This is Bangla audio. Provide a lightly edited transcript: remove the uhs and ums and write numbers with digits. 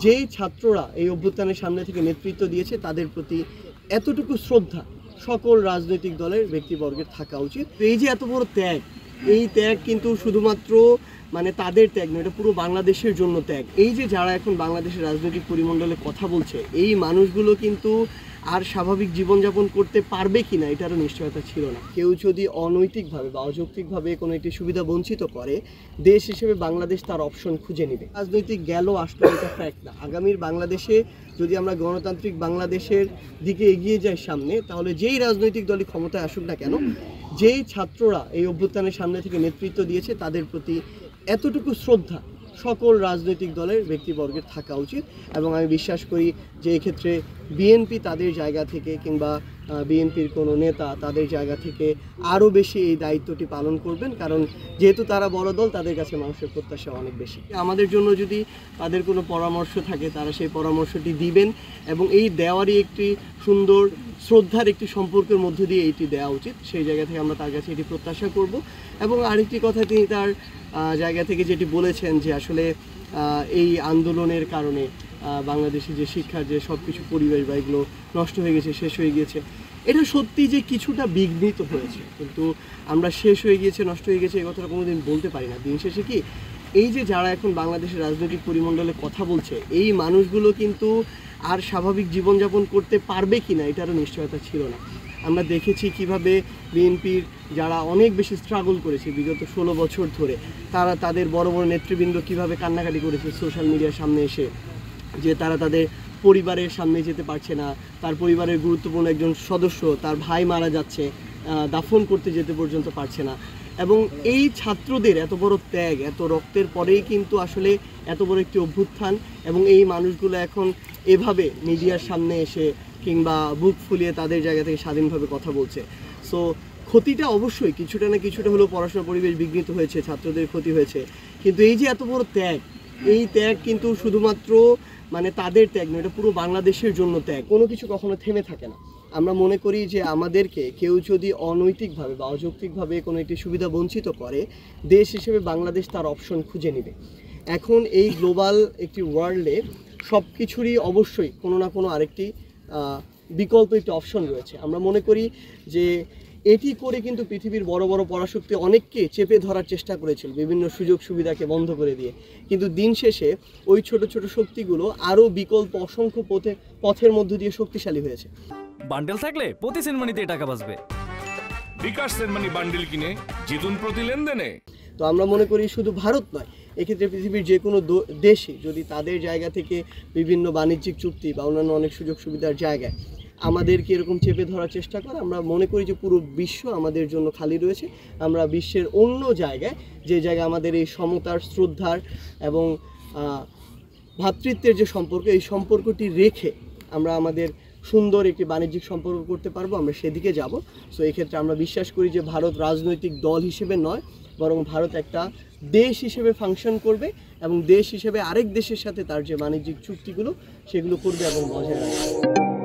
যেই ছাত্ররা এই অভ্যুত্থানের সামনে থেকে নেতৃত্ব দিয়েছে তাদের প্রতি এতটুকু শ্রদ্ধা সকল রাজনৈতিক দলের ব্যক্তিবর্গের থাকা উচিত। এই যে এত বড় ত্যাগ, এই ত্যাগ কিন্তু শুধুমাত্র তাদের ত্যাগ নয়, এটা পুরো বাংলাদেশের জন্য ত্যাগ। এই যে যারা এখন বাংলাদেশের রাজনৈতিক পরিমণ্ডলে কথা বলছে, এই মানুষগুলো কিন্তু আর স্বাভাবিক জীবনযাপন করতে পারবে কি না এটারও নিশ্চয়তা ছিল না। কেউ যদি অনৈতিকভাবে বা অযৌক্তিকভাবে কোনো একটি সুবিধা বঞ্চিত করে, দেশ হিসেবে বাংলাদেশ তার অপশন খুঁজে নেবে। রাজনৈতিক গেল আসলে এটা ফ্যাক্ট না। আগামীর বাংলাদেশে যদি আমরা গণতান্ত্রিক বাংলাদেশের দিকে এগিয়ে যাই সামনে, তাহলে যেই রাজনৈতিক দলই ক্ষমতায় আসুক না কেন, যেই ছাত্ররা এই অভ্যুত্থানের সামনে থেকে নেতৃত্ব দিয়েছে তাদের প্রতি এতটুকু শ্রদ্ধা সকল রাজনৈতিক দলের ব্যক্তিবর্গের থাকা উচিত। এবং আমি বিশ্বাস করি যে এক্ষেত্রে বিএনপি তাদের জায়গা থেকে কিংবা বিএনপির কোনো নেতা তাদের জায়গা থেকে আরও বেশি এই দায়িত্বটি পালন করবেন, কারণ যেহেতু তারা বড় দল, তাদের কাছে মানুষের প্রত্যাশা অনেক বেশি। আমাদের জন্য যদি তাদের কোনো পরামর্শ থাকে তারা সেই পরামর্শটি দিবেন, এবং এই দেওয়ারই একটি সুন্দর শ্রদ্ধার একটি সম্পর্কের মধ্য দিয়ে এইটি দেওয়া উচিত। সেই জায়গা থেকে আমরা তার কাছে এটি প্রত্যাশা করব। এবং আরেকটি কথা তিনি তার জায়গা থেকে যেটি বলেছেন যে আসলে এই আন্দোলনের কারণে বাংলাদেশে যে শিক্ষার যে সব কিছু পরিবেশ বা এগুলো নষ্ট হয়ে গেছে, শেষ হয়ে গিয়েছে, এটা সত্যি যে কিছুটা বিঘ্নিত হয়েছে, কিন্তু আমরা শেষ হয়ে গিয়েছে, নষ্ট হয়ে গেছে এই কথাটা কোনোদিন বলতে পারি না। দিন শেষে কি এই যে যারা এখন বাংলাদেশের রাজনৈতিক পরিমণ্ডলে কথা বলছে, এই মানুষগুলো কিন্তু আর স্বাভাবিক জীবনযাপন করতে পারবে কি না এটারও নিশ্চয়তা ছিল না। আমরা দেখেছি কিভাবে বিএনপির যারা অনেক বেশি স্ট্রাগল করেছে বিগত 16 বছর ধরে, তারা তাদের বড় বড় নেতৃবৃন্দ কিভাবে কান্নাকাটি করেছে সোশ্যাল মিডিয়ার সামনে এসে, যে তারা তাদের পরিবারের সামনে যেতে পারছে না, তার পরিবারের গুরুত্বপূর্ণ একজন সদস্য, তার ভাই মারা যাচ্ছে, দাফন করতে যেতে পর্যন্ত পারছে না। এবং এই ছাত্রদের এত বড় ত্যাগ, এত রক্তের পরেই কিন্তু আসলে এত বড় একটি অভ্যুত্থান, এবং এই মানুষগুলো এখন এভাবে মিডিয়ার সামনে এসে কিংবা বুক ফুলিয়ে তাদের জায়গা থেকে স্বাধীনভাবে কথা বলছে। সো ক্ষতিটা অবশ্যই কিছুটা না কিছুটা হলেও পড়াশোনার পরিবেশ বিঘ্নিত হয়েছে, ছাত্রদের ক্ষতি হয়েছে, কিন্তু এই যে এত বড় ত্যাগ, এই ত্যাগ কিন্তু শুধুমাত্র তাদের ত্যাগ নয়, এটা পুরো বাংলাদেশের জন্য ত্যাগ। কোনো কিছু কখনো থেমে থাকে না। আমরা মনে করি যে আমাদেরকে কেউ যদি অনৈতিকভাবে বা অযৌক্তিকভাবে কোনো একটি সুবিধা বঞ্চিত করে, দেশ হিসেবে বাংলাদেশ তার অপশন খুঁজে নেবে। এখন এই গ্লোবাল একটি ওয়ার্ল্ডে সব কিছুরই অবশ্যই কোনো না কোনো আরেকটি বিকল্প একটি অপশন রয়েছে। আমরা মনে করি যে এটি করে কিন্তু পৃথিবীর বড় বড় পরাশক্তি অনেককে চেপে ধরার চেষ্টা করেছিল বিভিন্ন সুযোগ সুবিধাকে বন্ধ করে দিয়ে, কিন্তু দিন শেষে ওই ছোট ছোট শক্তিগুলো আরও বিকল্প অসংখ্য পথের মধ্য দিয়ে শক্তিশালী হয়েছে। বান্ডেল থাকলে প্রতি সেনমানিতে টাকা বাঁচবে। বিকাশ সেনমানি বান্ডেল কিনে জিতুন প্রতি লেনদেনে। তো আমরা মনে করি শুধু ভারত নয়, এক্ষেত্রে পৃথিবীর যে কোনো দেশই যদি তাদের জায়গা থেকে বিভিন্ন বাণিজ্যিক চুক্তি বা অন্যান্য অনেক সুযোগ সুবিধার জায়গায় আমাদেরকে এরকম চেপে ধরার চেষ্টা করে, আমরা মনে করি যে পুরো বিশ্ব আমাদের জন্য খালি রয়েছে। আমরা বিশ্বের অন্য জায়গায়, যে জায়গায় আমাদের এই সমতার, শ্রদ্ধার এবং ভ্রাতৃত্বের যে সম্পর্ক, এই সম্পর্কটি রেখে আমরা আমাদের সুন্দর একটি বাণিজ্যিক সম্পর্ক করতে পারবো, আমরা সেদিকে যাব। সো এক্ষেত্রে আমরা বিশ্বাস করি যে ভারত রাজনৈতিক দল হিসেবে নয়, বরং ভারত একটা দেশ হিসেবে ফাংশন করবে, এবং দেশ হিসেবে আরেক দেশের সাথে তার যে বাণিজ্যিক চুক্তিগুলো সেগুলো করবে এবং বজায় রাখবে।